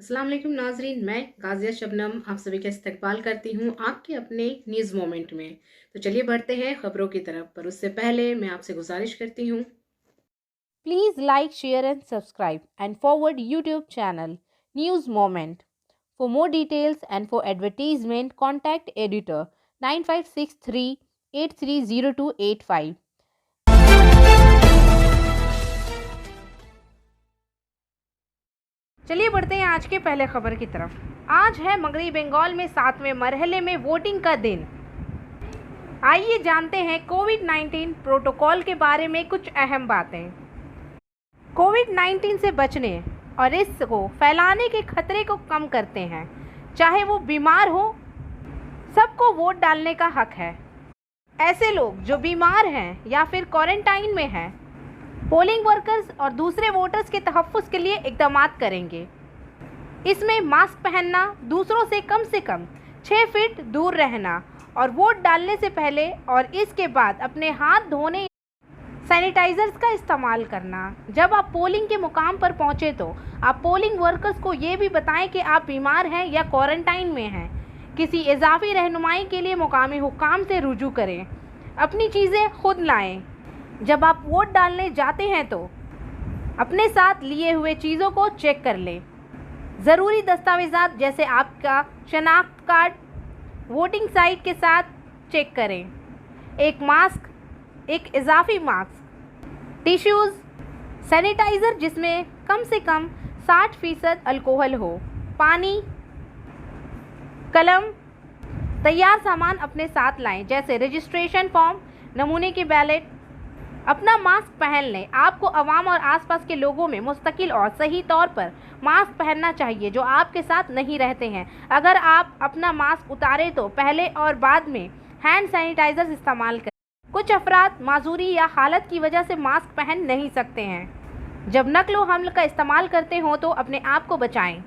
अस्सलाम वालेकुम नाजरीन, मैं गाजिया शबनम आप सभी का इस्तकबाल करती हूँ आपके अपने न्यूज़ मोमेंट में। तो चलिए बढ़ते हैं खबरों की तरफ, पर उससे पहले मैं आपसे गुजारिश करती हूँ Please like, share and subscribe and forward YouTube channel News Moment. For more details and for advertisement contact editor 9563 830285. चलिए बढ़ते हैं आज के पहले खबर की तरफ। आज है मगरबी बंगाल में 7वें मरहले में वोटिंग का दिन। आइए जानते हैं कोविड-19 प्रोटोकॉल के बारे में कुछ अहम बातें। कोविड-19 से बचने और इसको फैलाने के खतरे को कम करते हैं। चाहे वो बीमार हो, सबको वोट डालने का हक है। ऐसे लोग जो बीमार हैं या फिर क्वारंटाइन में हैं, पोलिंग वर्कर्स और दूसरे वोटर्स के तहफ़्फ़ुज़ के लिए इक़दाम करेंगे। इसमें मास्क पहनना, दूसरों से कम 6 फीट दूर रहना और वोट डालने से पहले और इसके बाद अपने हाथ धोने, सैनिटाइज़र्स का इस्तेमाल करना। जब आप पोलिंग के मुकाम पर पहुंचे तो आप पोलिंग वर्कर्स को ये भी बताएं कि आप बीमार हैं या क्वारंटाइन में हैं। किसी इजाफी रहनुमाई के लिए मुकामी हुक्काम से रुजू करें। अपनी चीज़ें खुद लाएं। जब आप वोट डालने जाते हैं तो अपने साथ लिए हुए चीज़ों को चेक कर लें। ज़रूरी दस्तावेज़ात जैसे आपका शनाख्त कार्ड वोटिंग साइट के साथ चेक करें। एक मास्क, एक इजाफी मास्क, टिश्यूज़, सैनिटाइज़र जिसमें कम से कम 60% अल्कोहल हो, पानी, कलम, तैयार सामान अपने साथ लाएं जैसे रजिस्ट्रेशन फॉर्म, नमूने के बैलेट। अपना मास्क पहन लें। आपको अवाम और आसपास के लोगों में मुस्तकिल और सही तौर पर मास्क पहनना चाहिए जो आपके साथ नहीं रहते हैं। अगर आप अपना मास्क उतारें तो पहले और बाद में हैंड सैनिटाइज़र इस्तेमाल करें। कुछ अफराद माजूरी या हालत की वजह से मास्क पहन नहीं सकते हैं। जब नकल व हमल का इस्तेमाल करते हों तो अपने आप को बचाएं।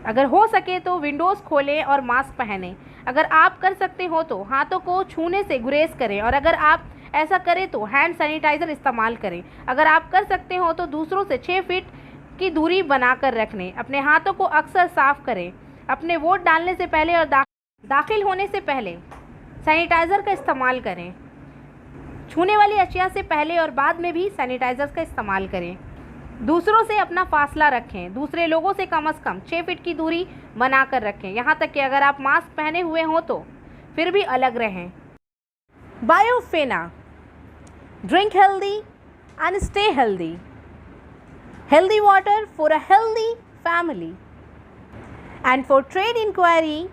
अगर हो सके तो विंडोज़ खोलें और मास्क पहनें। अगर आप कर सकते हो तो हाथों को छूने से गुरेज करें और अगर आप ऐसा करें तो हैंड सैनिटाइज़र इस्तेमाल करें। अगर आप कर सकते हो तो दूसरों से 6 फीट की दूरी बनाकर रखें। अपने हाथों को अक्सर साफ़ करें। अपने वोट डालने से पहले और दाखिल होने से पहले सैनिटाइज़र का इस्तेमाल करें। छूने वाली अशिया से पहले और बाद में भी सैनिटाइज़र का इस्तेमाल करें। दूसरों से अपना फासला रखें। दूसरे लोगों से कम 6 फीट की दूरी बनाकर रखें। यहाँ तक कि अगर आप मास्क पहने हुए हों तो फिर भी अलग रहें। बायोफेना, drink healthy and stay healthy. Healthy water for a healthy family. And for trade inquiry,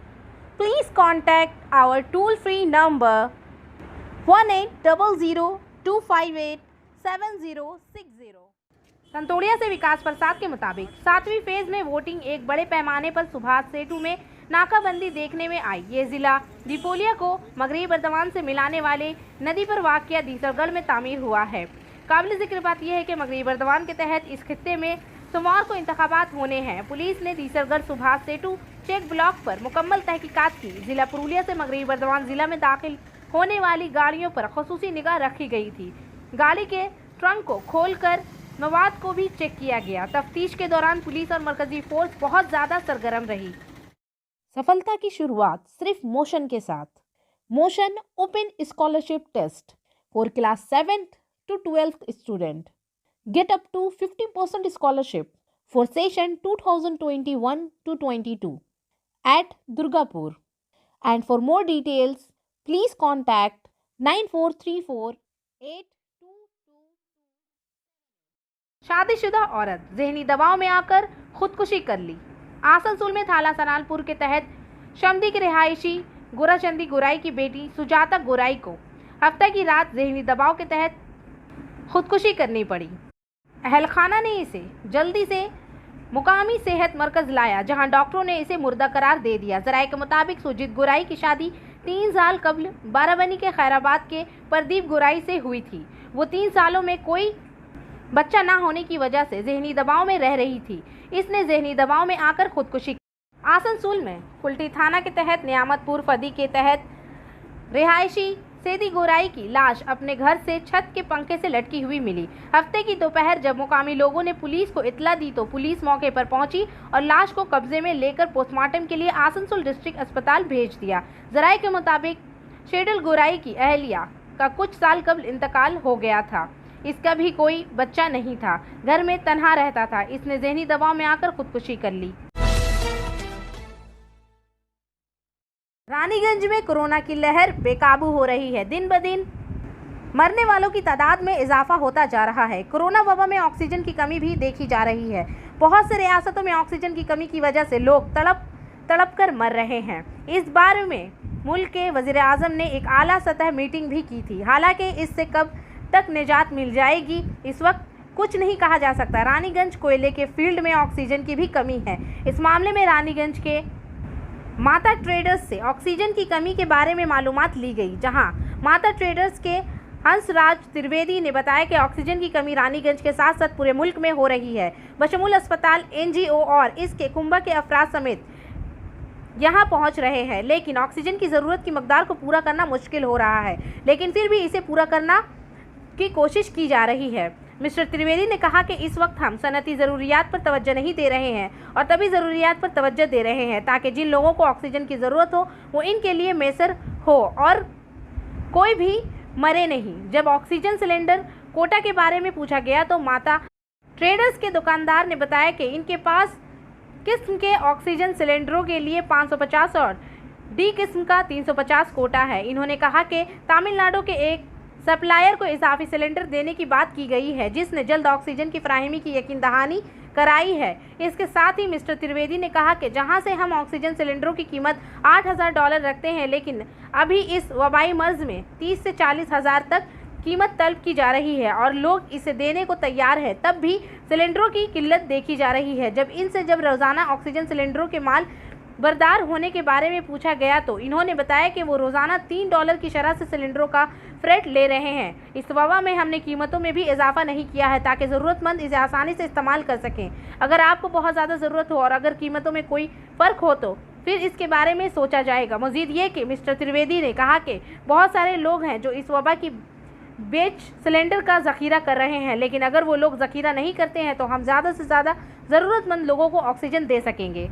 please contact our toll-free number 1800-258-7060. संतोड़िया से विकास प्रसाद के मुताबिक 7वीं फेज़ में वोटिंग एक बड़े पैमाने पर सुभाष सेतु में नाकाबंदी देखने में आई। ये ज़िला दीपोलिया को मगरबी बर्दवान से मिलाने वाले नदी पर वाक़िया दीसरगढ़ में तामीर हुआ है। काबिल ज़िक्र बात यह है कि मगरबी बर्दवान के तहत इस खित्ते में सोमवार को इंतखाबात होने हैं। पुलिस ने दीसरगढ़ सुभाष सेतु चेक ब्लॉक पर मुकम्मल तहकीकात की। ज़िला पुरुलिया से मगरबी बर्दवान ज़िला में दाखिल होने वाली गाड़ियों पर खुसूसी निगाह रखी गई थी। गाड़ी के ट्रंक को खोलकर मवाद को भी चेक किया गया। तफ्तीश के दौरान पुलिस और मरकजी फोर्स बहुत ज़्यादा सरगर्म रही। सफलता की शुरुआत सिर्फ मोशन के साथ। Motion open scholarship test for class 7th to 12th student. Get up to 50% scholarship for session 2021-22 at Durgapur. And for more details, please contact 9434-8222. शादीशुदा औरत जहनी दबाव में आकर खुदकुशी कर ली। आसनसोल में थाला सनालपुर के तहत शमदी के रिहायशी गोराचंदी गोराई की बेटी सुजाता गोराई को हफ्ते की रात जहनी दबाव के तहत खुदकुशी करनी पड़ी। अहलखाना ने इसे जल्दी से मुकामी सेहत मरकज़ लाया जहां डॉक्टरों ने इसे मुर्दा करार दे दिया। ज़राए के मुताबिक सुजीत गोराई की शादी 3 साल कबल बाराबनी के खैराबाद के प्रदीप गोराई से हुई थी। वो 3 सालों में कोई बच्चा ना होने की वजह से जहनी दबाव में रह रही थी। इसने जहनी दबाव में आकर खुदकुशी की। आसनसोल में कुल्टी थाना के तहत नियामतपुर फदी के तहत रिहायशी सेदी गोराई की लाश अपने घर से छत के पंखे से लटकी हुई मिली। हफ्ते की दोपहर जब मुकामी लोगों ने पुलिस को इत्तला दी तो पुलिस मौके पर पहुंची और लाश को कब्जे में लेकर पोस्टमार्टम के लिए आसनसोल डिस्ट्रिक्ट अस्पताल भेज दिया। जराये के मुताबिक सेदी गोराई की अहलिया का कुछ साल कबल इंतकाल हो गया था। इसका भी कोई बच्चा नहीं था, घर में तन्हा रहता था। इसने जहनी दबाव में आकर खुदकुशी कर ली। रानीगंज में कोरोना की लहर बेकाबू हो रही है। दिन ब दिन मरने वालों की तादाद में इजाफा होता जा रहा है। कोरोना वबा में ऑक्सीजन की कमी भी देखी जा रही है। बहुत से रियासतों में ऑक्सीजन की कमी की वजह से लोग तड़प कर मर रहे हैं। इस बारे में मुल्क के वज़ीर-ए-आज़म ने एक आला सतह मीटिंग भी की थी। हालांकि इससे कब तक निजात मिल जाएगी इस वक्त कुछ नहीं कहा जा सकता। रानीगंज कोयले के फील्ड में ऑक्सीजन की भी कमी है। इस मामले में रानीगंज के माता ट्रेडर्स से ऑक्सीजन की कमी के बारे में मालूमात ली गई, जहां माता ट्रेडर्स के हंसराज त्रिवेदी ने बताया कि ऑक्सीजन की कमी रानीगंज के साथ साथ पूरे मुल्क में हो रही है। बशमूल अस्पताल, NGO और इसके कुंभा के अफराद समेत यहाँ पहुँच रहे हैं, लेकिन ऑक्सीजन की ज़रूरत की मकदार को पूरा करना मुश्किल हो रहा है। लेकिन फिर भी इसे पूरा करना की कोशिश की जा रही है। मिस्टर त्रिवेदी ने कहा कि इस वक्त हम सनती ज़रूरियात पर तवज्जो नहीं दे रहे हैं और तभी ज़रूरियात पर तवज्जो दे रहे हैं ताकि जिन लोगों को ऑक्सीजन की ज़रूरत हो वो इनके लिए मैसर हो और कोई भी मरे नहीं। जब ऑक्सीजन सिलेंडर कोटा के बारे में पूछा गया तो माता ट्रेडर्स के दुकानदार ने बताया कि इनके पास किस्म के ऑक्सीजन सिलेंडरों के लिए 550 और डी किस्म का 350 कोटा है। इन्होंने कहा कि तमिलनाडु के एक सप्लायर को इजाफी सिलेंडर देने की बात की गई है, जिसने जल्द ऑक्सीजन की फराहमी की यकीन दहानी कराई है। इसके साथ ही मिस्टर त्रिवेदी ने कहा कि जहां से हम ऑक्सीजन सिलेंडरों की कीमत $8,000 रखते हैं, लेकिन अभी इस वबाई मर्ज में 30 से 40 हज़ार तक कीमत तलब की जा रही है और लोग इसे देने को तैयार है, तब भी सिलेंडरों की किल्लत देखी जा रही है। जब रोज़ाना ऑक्सीजन सिलेंडरों के माल बरदार होने के बारे में पूछा गया तो इन्होंने बताया कि वो रोज़ाना $3 की शरह से सिलेंडरों का फ्रेट ले रहे हैं। इस वबा में हमने कीमतों में भी इजाफा नहीं किया है ताकि ज़रूरतमंद इसे आसानी से इस्तेमाल कर सकें। अगर आपको बहुत ज़्यादा ज़रूरत हो और अगर कीमतों में कोई फ़र्क हो तो फिर इसके बारे में सोचा जाएगा। मज़ीद ये कि मिस्टर त्रिवेदी ने कहा कि बहुत सारे लोग हैं जो इस वबा की बेच सिलेंडर का ज़ख़ीरा कर रहे हैं, लेकिन अगर वो लोग ज़ख़ीरा नहीं करते हैं तो हम ज़्यादा से ज़्यादा ज़रूरतमंद लोगों को ऑक्सीजन दे सकेंगे।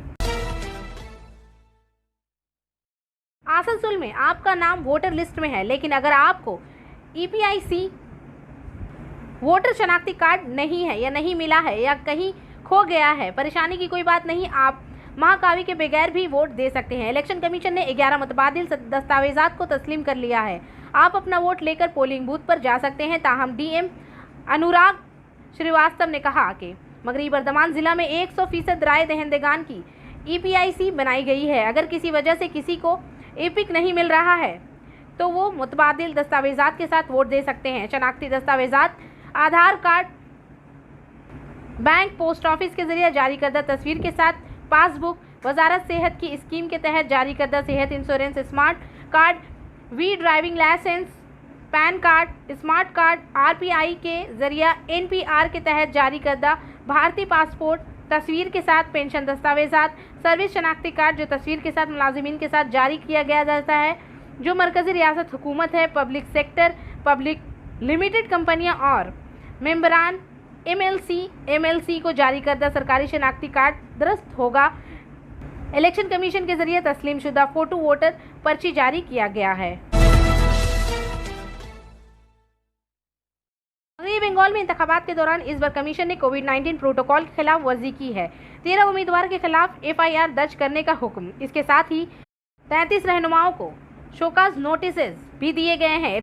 आसनसोल में आपका नाम वोटर लिस्ट में है, लेकिन अगर आपको EPIC वोटर शनाख्ती कार्ड नहीं है या नहीं मिला है या कहीं खो गया है, परेशानी की कोई बात नहीं, आप महाकावी के बगैर भी वोट दे सकते हैं। इलेक्शन कमीशन ने 11 मुतबादिल दस्तावेजात को तस्लीम कर लिया है। आप अपना वोट लेकर पोलिंग बूथ पर जा सकते हैं। ताहम DM अनुराग श्रीवास्तव ने कहा कि मगरबी बर्दमान ज़िला में 100% राय दहिंदगान की EPIC बनाई गई है। अगर किसी वजह से किसी को EPIC नहीं मिल रहा है तो वो मुतबादिल दस्तावेजात के साथ वोट दे सकते हैं। शनाख्ती दस्तावेजात आधार कार्ड, बैंक, पोस्ट ऑफिस के जरिए जारी करदा तस्वीर के साथ पासबुक, वजारत सेहत की स्कीम के तहत जारी करदा सेहत insurance smart card, driving licence, PAN card, smart card, RPI के जरिए NPR के तहत जारी करदा भारतीय पासपोर्ट तस्वीर के साथ, पेंशन दस्तावेजात, सर्विस शनाख्ती कार्ड जो तस्वीर के साथ मुलाजिमीन के साथ जारी किया गया जाता है, जो मरकज़ी रियासत हुकूमत है, पब्लिक सेक्टर, पब्लिक लिमिटेड कंपनियां और मेंबरान MLC को जारी करदा सरकारी शनाख्ती कार्ड दुरुस्त होगा। इलेक्शन कमीशन के जरिए तस्लीम शुदा फोटो वोटर पर्ची जारी किया गया है। मगरबी बंगाल में इंतखाबात के दौरान इस बार कमीशन ने कोविड-19 प्रोटोकॉल के खिलाफ वर्जी की है। 13 उम्मीदवार के खिलाफ FIR दर्ज करने का हुक्म। इसके साथ ही 33 रहनुमाओं को शोकाज नोटिसेज भी दिए गए हैं।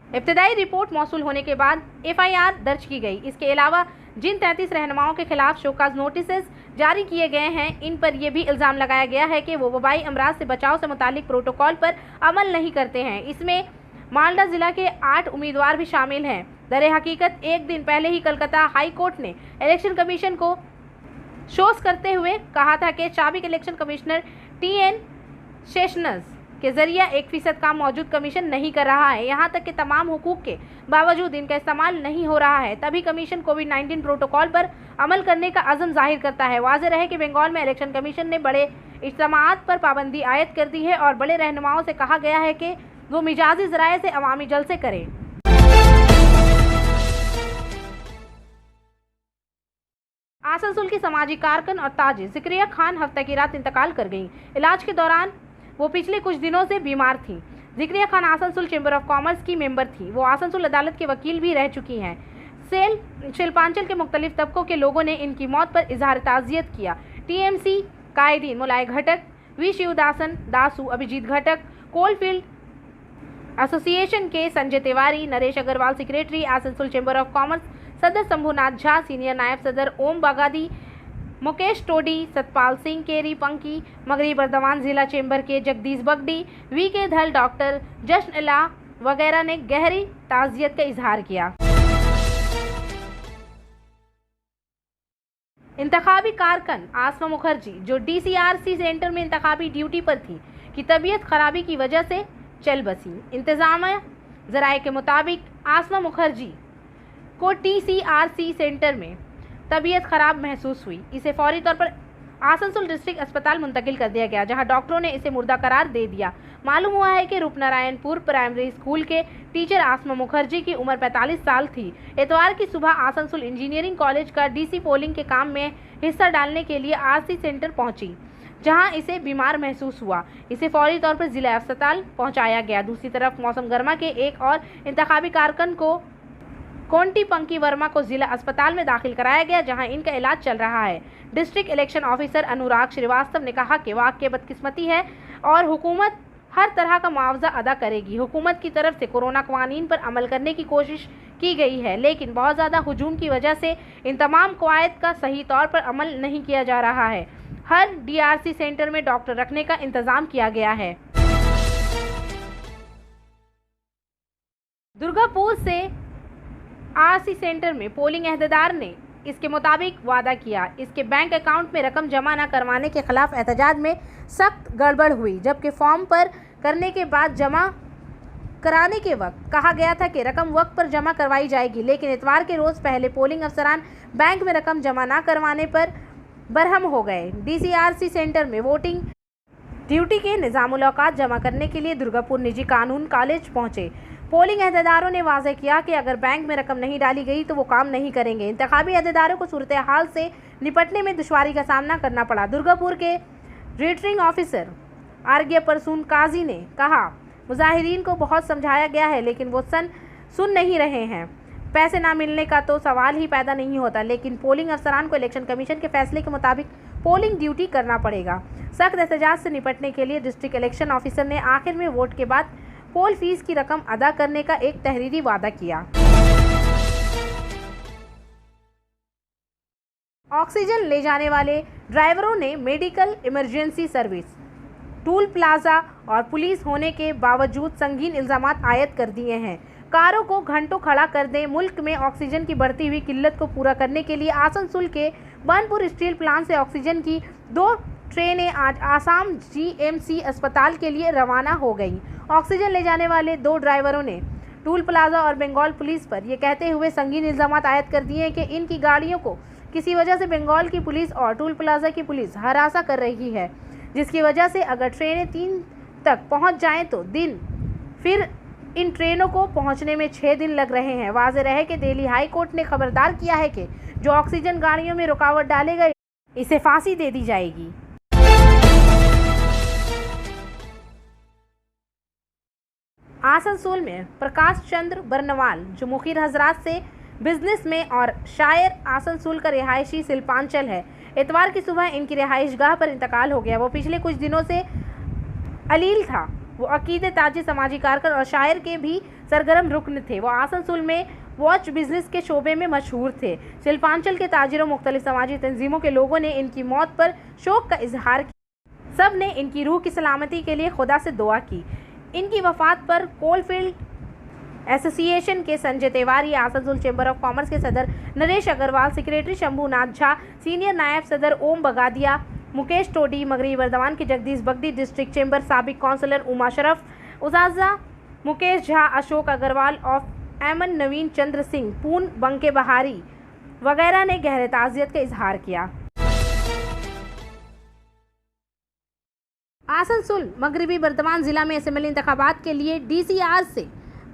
इब्तदाई रिपोर्ट मौसूल होने के बाद FIR दर्ज की गई। इसके अलावा जिन 33 रहनुमाओं के खिलाफ शोकाज नोटिसेज जारी किए गए हैं, इन पर यह भी इल्ज़ाम लगाया गया है कि वो वबाई अमराज से बचाव से मुतालिक प्रोटोकॉल पर अमल नहीं करते हैं। इसमें मालदा ज़िला के 8 उम्मीदवार भी शामिल हैं। दर हकीकत एक दिन पहले ही कलकत्ता हाई कोर्ट ने इलेक्शन कमीशन को शोस करते हुए कहा था कि साबिक इलेक्शन कमिश्नर TN सेशंस के जरिए 1% काम मौजूद कमीशन नहीं कर रहा है। यहाँ तक कि तमाम हुकूक के बावजूद इनका इस्तेमाल नहीं हो रहा है। तभी कमीशन कोविड-19 प्रोटोकॉल पर अमल करने का अज़म जाहिर करता है। वाज़ेह रहे कि बंगाल में इलेक्शन कमीशन ने बड़े इज्तिमाआत पर पाबंदी आयद कर दी है और बड़े रहनुमाओं से कहा गया है कि वो मिजाजी ज़राए से अवामी जलसे करें। आसनसोल की समाजी कारकुन और ताजिर ज़िक्रिया खान हफ्ते की रात इंतकाल कर गईं। इलाज के दौरान वो पिछले कुछ दिनों से बीमार थीं। Zakaria Khan Asansol chamber of commerce की मेंबर थी। वो आसनसोल अदालत के वकील भी रह चुकी हैं। शिल्पांचल के मुख्तलिफ तबकों के लोगों ने इनकी मौत पर इजहार ताज़ियत किया। टीएमसी कायदीन मुलाय घटक, वी शिवदासन दासू, अभिजीत घटक, कोलफील्ड एसोसिएशन के Sanjay Tiwari, Naresh Agrawal secretary, Asansol chamber of commerce सदर शंभुनाथ झा, सीनियर नायब सदर ओम बागादी, मुकेश टोडी, सतपाल सिंह केरी पंकी, मगरी बर्दवान जिला चैम्बर के जगदीश बगडी, वी के धल, डॉक्टर जश्न इला वगैरह ने गहरी ताज़ियत का इजहार किया। इंतखाबी कारकुन आसमा मुखर्जी, जो डीसीआरसी सेंटर में इंतखाबी ड्यूटी पर थी, की तबीयत खराबी की वजह से चल बसी। इंतजामिया ज़राए के मुताबिक आसमा मुखर्जी को टीसीआरसी सेंटर में तबीयत खराब महसूस हुई। इसे फौरी तौर पर आसनसोल डिस्ट्रिक्ट अस्पताल मुंतकिल कर दिया गया, जहां डॉक्टरों ने इसे मुर्दा करार दे दिया। मालूम हुआ है कि रूपनारायणपुर प्राइमरी स्कूल के टीचर आसमा मुखर्जी की उम्र 45 साल थी। इतवार की सुबह आसनसोल इंजीनियरिंग कॉलेज का डीसी पोलिंग के काम में हिस्सा डालने के लिए आरसी सेंटर पहुंची, जहां इसे बीमार महसूस हुआ। इसे फौरी तौर पर जिला अस्पताल पहुंचाया गया। दूसरी तरफ मौसम गर्मा के एक और इंतखाबी कारकुन को कोंटी पंकी वर्मा को जिला अस्पताल में दाखिल कराया गया, जहां इनका इलाज चल रहा है। डिस्ट्रिक्ट इलेक्शन ऑफिसर अनुराग श्रीवास्तव ने कहा कि वाकई बदकिस्मती है और हुकूमत हर तरह का मुआवजा अदा करेगी। हुकूमत की तरफ से कोरोना कवानीन पर अमल करने की कोशिश की गई है, लेकिन बहुत ज़्यादा हुजूम की वजह से इन तमाम कवायद का सही तौर पर अमल नहीं किया जा रहा है। हर डीआरसी सेंटर में डॉक्टर रखने का इंतजाम किया गया है। दुर्गापुर से आरसी सेंटर में पोलिंग अहदेदार ने इसके मुताबिक वादा किया। इसके बैंक अकाउंट में रकम जमा न करवाने के खिलाफ एहतजाज में सख्त गड़बड़ हुई, जबकि फॉर्म पर करने के बाद जमा कराने के वक्त कहा गया था कि रकम वक्त पर जमा करवाई जाएगी, लेकिन इतवार के रोज़ पहले पोलिंग अफसरान बैंक में रकम जमा न करवाने पर बरहम हो गए। डीसीआरसी सेंटर में वोटिंग ड्यूटी के निज़ामुल औकात जमा करने के लिए दुर्गापुर निजी कानून कॉलेज पहुंचे। पोलिंग अहदेदारों ने वाज़ेह किया कि अगर बैंक में रकम नहीं डाली गई तो वो काम नहीं करेंगे। इंतखाबी अहदेदारों को सूरत हाल से निपटने में दुश्वारी का सामना करना पड़ा। दुर्गापुर के रिटर्निंग ऑफिसर आरगे परसून काजी ने कहा, मुजाहिरीन को बहुत समझाया गया है, लेकिन वो सुन नहीं रहे हैं। पैसे ना मिलने का तो सवाल ही पैदा नहीं होता, लेकिन पोलिंग अफसरान को इलेक्शन कमीशन के फैसले के मुताबिक पोलिंग ड्यूटी करना पड़ेगा। सख्त एहतजाज से निपटने के लिए डिस्ट्रिक्ट इलेक्शन ऑफिसर ने आखिर में वोट के बाद पोल फीस की रकम अदा करने का एक तहरीरी वादा किया। ऑक्सीजन ले जाने वाले ड्राइवरों ने medical emergency service, toll plaza और पुलिस होने के बावजूद संगीन इल्जामात आयद कर दिए हैं। कारों को घंटों खड़ा कर दें। मुल्क में ऑक्सीजन की बढ़ती हुई किल्लत को पूरा करने के लिए आसनसोल के बनपुर स्टील प्लांट से ऑक्सीजन की 2 ट्रेनें आज आसाम जीएमसी अस्पताल के लिए रवाना हो गई। ऑक्सीजन ले जाने वाले 2 ड्राइवरों ने टूल प्लाजा और बंगाल पुलिस पर यह कहते हुए संगीन इल्जामात आयद कर दिए हैं कि इनकी गाड़ियों को किसी वजह से बंगाल की पुलिस और टूल प्लाजा की पुलिस हरासा कर रही है, जिसकी वजह से अगर ट्रेनें 3 तक पहुंच जाएं तो दिन, फिर इन ट्रेनों को पहुंचने में 6 दिन लग रहे हैं। वाज़ेह रहे कि दिल्ली हाई कोर्ट ने खबरदार किया है कि जो ऑक्सीजन गाड़ियों में रुकावट डालेगा इसे फांसी दे दी जाएगी। आसनसोल में प्रकाश चंद्र बरनवाल, जो मुखिर हजरात से बिजनेस में और शायर आसनसोल का रिहायशी शिल्पांचल है, इतवार की सुबह इनकी रिहाइशगाह पर इंतकाल हो गया। वो पिछले कुछ दिनों से अलील था। वो अकीदे ताजी समाजी कारकुन और शायर के भी सरगर्म रुकन थे। वो आसनसोल में वॉच बिजनेस के शोबे में मशहूर थे। शिल्पांचल के ताजिरों, मुख्तलिफ समाजी तंजीमों के लोगों ने इनकी मौत पर शोक का इजहार किया। सब ने इनकी रूह की सलामती के लिए खुदा से दुआ की। इनकी वफात पर कोलफील्ड एसोसिएशन के Sanjay Tiwari, Asansol chamber of commerce के सदर नरेश अग्रवाल, सेक्रेटरी शंभुनाथ झा, सीनियर नायब सदर ओम बगादिया, मुकेश टोडी, मगरी वर्दवान के जगदीश बगदी, डिस्ट्रिक्ट चैम्बर साबिक counsellor Uma Sharaf, उजाजा Mukesh Jha, Ashok Agarwal of एमन, नवीन चंद्र सिंह, पून बंके बहारी वगैरह ने गहरे ताज़ियत का इजहार किया। आसनसोल मगरबी बर्दवान जिला में असेंबली इंतखाबात के लिए डीसीआर से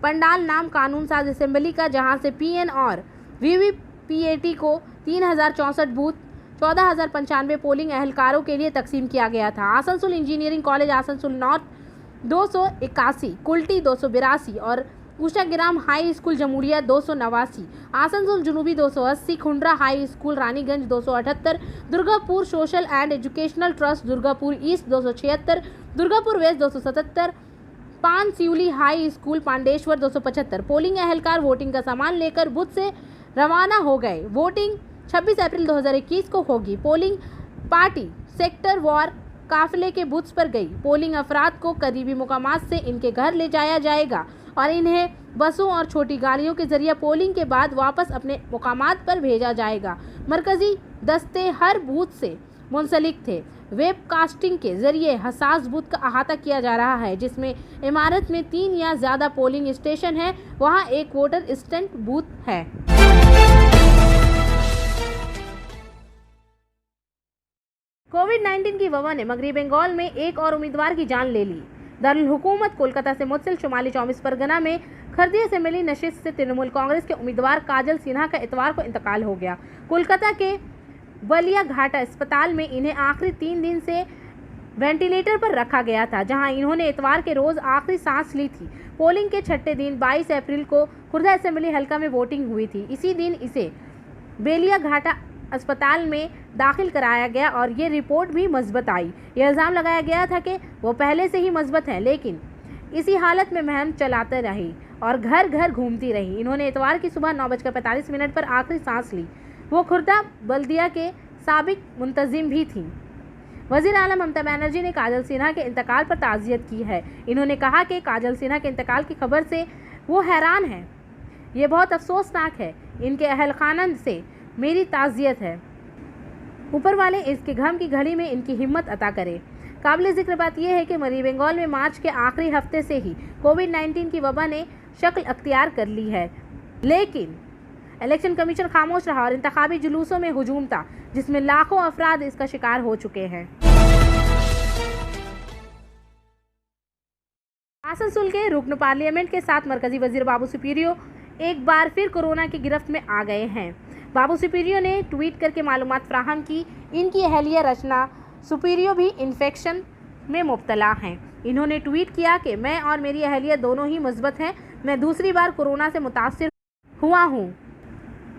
पंडाल नाम कानून साज असेंबली का, जहां से पीएन और वीवीपीएटी को 3064 बूथ 14,095 पोलिंग अहलकारों के लिए तकसीम किया गया था। Asansol engineering college Asansol north 281, Kulti 282 और उषाग्राम हाई स्कूल जमुरिया 289, आसनसोल जुनूबी 280, Khundra high school Raniganj 278, Durgapur social and educational trust Durgapur east 276, Durgapur west 277, Pan Sivli high school Pandeshwar 275 polling अहलकार वोटिंग का सामान लेकर बूथ से रवाना हो गए। वोटिंग 26 अप्रैल 2021 को होगी। पोलिंग पार्टी सेक्टर वार काफिले के बूथ्स पर गई। पोलिंग अफराद को करीबी मुकामात से इनके घर ले जाया जाएगा और इन्हें बसों और छोटी गाड़ियों के जरिए पोलिंग के बाद वापस अपने मुकामात पर भेजा जाएगा। मरकजी दस्ते हर बूथ से मुंसलिक थे। वेबकास्टिंग के जरिए हसास बूथ का अहाता किया जा रहा है, जिसमें इमारत में 3 या ज़्यादा पोलिंग स्टेशन है, वहां एक वोटर स्टैंड बूथ है। कोविड-19 की वबा ने मगरबी बंगाल में एक और उम्मीदवार की जान ले ली। दारुल हुकूमत कोलकाता से मुत्सिल शुमाली 24 परगना में खरदी असेंबली नशिस्त से तृणमूल कांग्रेस के उम्मीदवार काजल सिन्हा का इतवार को इंतकाल हो गया। कोलकाता के बलिया घाटा अस्पताल में इन्हें आखिरी 3 दिन से वेंटिलेटर पर रखा गया था, जहां इन्होंने इतवार के रोज आखिरी सांस ली थी। पोलिंग के छठे दिन 22 अप्रैल को खुर्दा असेंबली हल्का में वोटिंग हुई थी। इसी दिन इसे बेलिया घाटा अस्पताल में दाखिल कराया गया और ये रिपोर्ट भी मस्बत आई। यह इल्ज़ाम लगाया गया था कि वो पहले से ही मस्बत हैं, लेकिन इसी हालत में मुहिम चलाते रही और घर घर घूमती रही। इन्होंने इतवार की सुबह 9:45 पर आखिरी सांस ली। वो खुर्दा बल्दिया के साबिक मुंतजिम भी थी। वज़ीर आला ममता बनर्जी ने काजल सिन्हा के इंतकाल पर ताज़ियत की है। इन्होंने कहा कि काजल सिन्हा के इंतकाल की खबर से वो हैरान है। ये बहुत अफसोसनाक है। इनके अहल खानन से मेरी ताज़ियत है। ऊपर वाले इसके गम की घड़ी में इनकी हिम्मत अता करे। काबिल ज़िक्र बात यह है कि मगरबी बंगाल में मार्च के आखिरी हफ्ते से ही कोविड-19 की वबा ने शक्ल अख्तियार कर ली है, लेकिन इलेक्शन कमीशन खामोश रहा और इंतखाबी जुलूसों में हुजूम था, जिसमें लाखों अफराद इसका शिकार हो चुके हैं। आसनसोल के रुकन पार्लियामेंट के साथ मरकजी वजीर बाबू सुपीरियो एक बार फिर कोरोना की गिरफ्त में आ गए हैं। बाबू सुपीरियो ने ट्वीट करके मालूमात फ्राहम की। इनकी अहलिया रचना सुपीरियो भी इन्फेक्शन में मुब्तला हैं। इन्होंने ट्वीट किया कि मैं और मेरी अहलिया दोनों ही मुस्बत हैं। मैं दूसरी बार कोरोना से मुतासिर हुआ हूँ।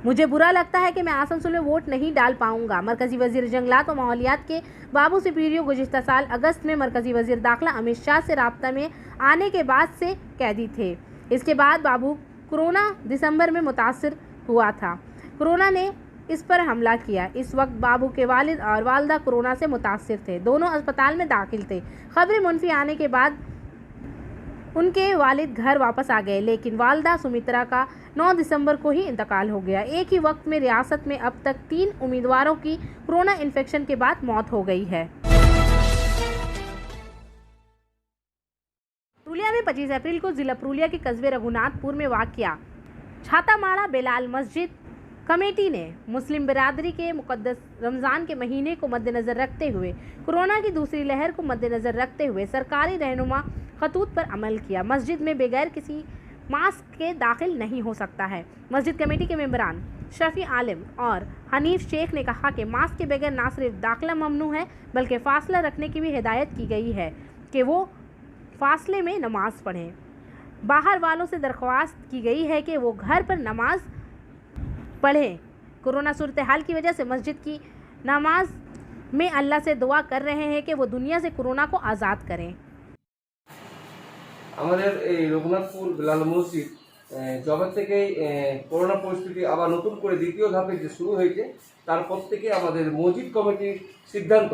मुझे बुरा लगता है कि मैं आसनसोल में वोट नहीं डाल पाऊंगा। मरकजी वजीर जंगलात और माहौलियात के बाबू सुपीरियो गुज़िश्ता साल अगस्त में मरकजी वजीर दाखिला अमित शाह से राब्ता में आने के बाद से कैदी थे। इसके बाद बाबू कोरोना दिसंबर में मुतासिर हुआ था। कोरोना ने इस पर हमला किया। इस वक्त बाबू के वालिद और वालदा कोरोना से मुतासिर थे। दोनों अस्पताल में दाखिल थे। खबरें मुनफी आने के बाद उनके वालिद घर वापस आ गए, लेकिन वालदा सुमित्रा का 9 दिसंबर को ही इंतकाल हो गया। एक ही वक्त में रियासत में अब तक 3 उम्मीदवारों की कोरोना इन्फेक्शन के बाद मौत हो गई है। पुरुलिया में 25 अप्रैल को जिला पुरुलिया के कस्बे रघुनाथपुर में वाक़िया छातामाड़ा बेलाल मस्जिद कमेटी ने मुस्लिम बिरादरी के मुकद्दस रमज़ान के महीने को मद्देनज़र रखते हुए कोरोना की दूसरी लहर को मद्देनज़र रखते हुए सरकारी रहनुमा खतूत पर अमल किया। मस्जिद में बगैर किसी मास्क के दाखिल नहीं हो सकता है। मस्जिद कमेटी के मेंबरान शफी आलिम और हनीफ शेख ने कहा कि मास्क के बगैर ना सिर्फ दाखिला ममनू है, बल्कि फ़ासला रखने की भी हिदायत की गई है कि वो फासले में नमाज पढ़ें। बाहर वालों से दरख्वास्त की गई है कि वो घर पर नमाज पढ़ें। कोरोना सूरत हाल की वजह से मस्जिद की नमाज में अल्लाह से दुआ कर रहे हैं कि वो दुनिया से कोरोना को आज़ाद करें। আমাদের এই রঘুনাথপুর বেলাল মসজিদ জবে থেকে করোনা পরিস্থিতি আবার নতুন করে দ্বিতীয় ধাপে যে শুরু হয়েছে, তারপর থেকে আমাদের মসজিদ কমিটির সিদ্ধান্ত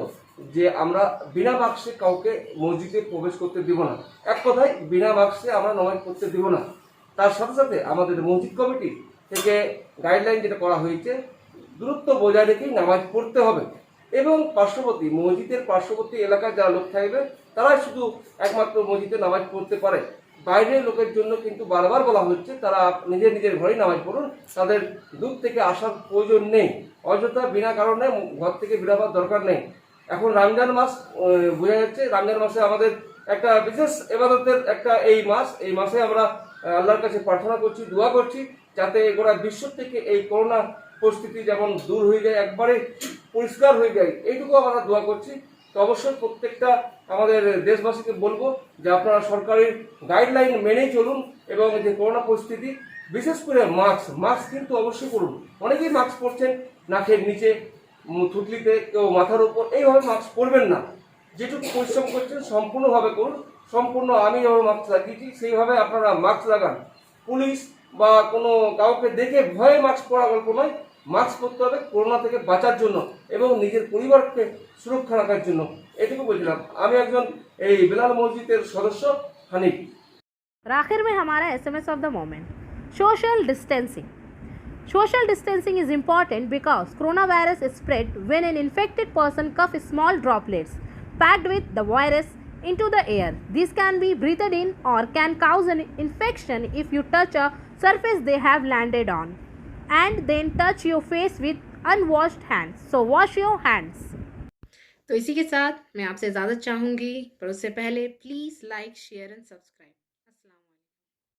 যে আমরা বিনা বাক্সে কাউকে মসজিদে প্রবেশ করতে দিব না। এক কথায় বিনা বাক্সে আমরা নামাজ পড়তে দিব না। তার সাথে সাথে আমাদের মসজিদ কমিটি থেকে গাইডলাইন যেটা করা হয়েছে, দূরত্ব বজায় রেখেই নামাজ পড়তে হবে এবং পার্শ্ববর্তী মসজিদের পার্শ্ববর্তী এলাকায় যারা লোক থাকবে তারাই শুধু একমাত্র মসজিদে নামাজ পড়তে পারে। বাইরের লোকের জন্য কিন্তু বারবার বলা হচ্ছে তারা নিজের নিজের ঘরেই নামাজ পড়ুন, তাদের দূর থেকে আসার প্রয়োজন নেই। অযথা বিনা কারণে ঘর থেকে বেরোবার দরকার নেই। এখন রমজান মাস বোঝা যাচ্ছে, রমজান মাসে আমাদের একটা বিশেষ ইবাদতের একটা এই মাস, এই মাসে আমরা আল্লাহর কাছে প্রার্থনা করছি, দোয়া করছি যাতে গোটা বিশ্ব থেকে এই করোনা পরিস্থিতি যেমন দূর হয়ে যায়, একবারে পরিষ্কার হয়ে যায়, এইটুকু আমরা দোয়া করছি। তো অবশ্যই প্রত্যেকটা আমাদের দেশবাসীকে বলবো যে আপনারা সরকারের গাইডলাইন মেনেই চলুন এবং যে করোনা পরিস্থিতি, বিশেষ করে মাস্ক কিন্তু অবশ্যই করুন। অনেকেই মাস্ক পরছেন নাকের নিচে, থুতলিতে, কেউ মাথার উপর, এইভাবে মাস্ক পরবেন না। যেটুকু পরিশ্রম করছেন সম্পূর্ণভাবে করুন, সম্পূর্ণ আমি যেভাবে মাস্ক লাগিয়েছি সেইভাবে আপনারা মাস্ক লাগান। পুলিশ বা কোনো কাউকে দেখে ভয়ে মাস্ক পরা গল্প নয়, মাস্ক পরতে হবে করোনা থেকে বাঁচার জন্য এবং নিজের পরিবারকে সুরক্ষা রাখার জন্য। এটুকু বলছিলাম। আমি একজন এই বেলাল মসজিদের সদস্য হানিফ। और आखिर में हमारा SMS of the moment, social distancing. Social distancing is important because coronavirus is spread when an infected person coughs small droplets packed with the virus into the air. These can be breathed in or can cause an infection if you touch a surface they have landed on and then touch your face with unwashed hands. So wash your hands. तो इसी के साथ मैं आपसे इजाज़त चाहूँगी, पर उससे पहले please like, share and subscribe.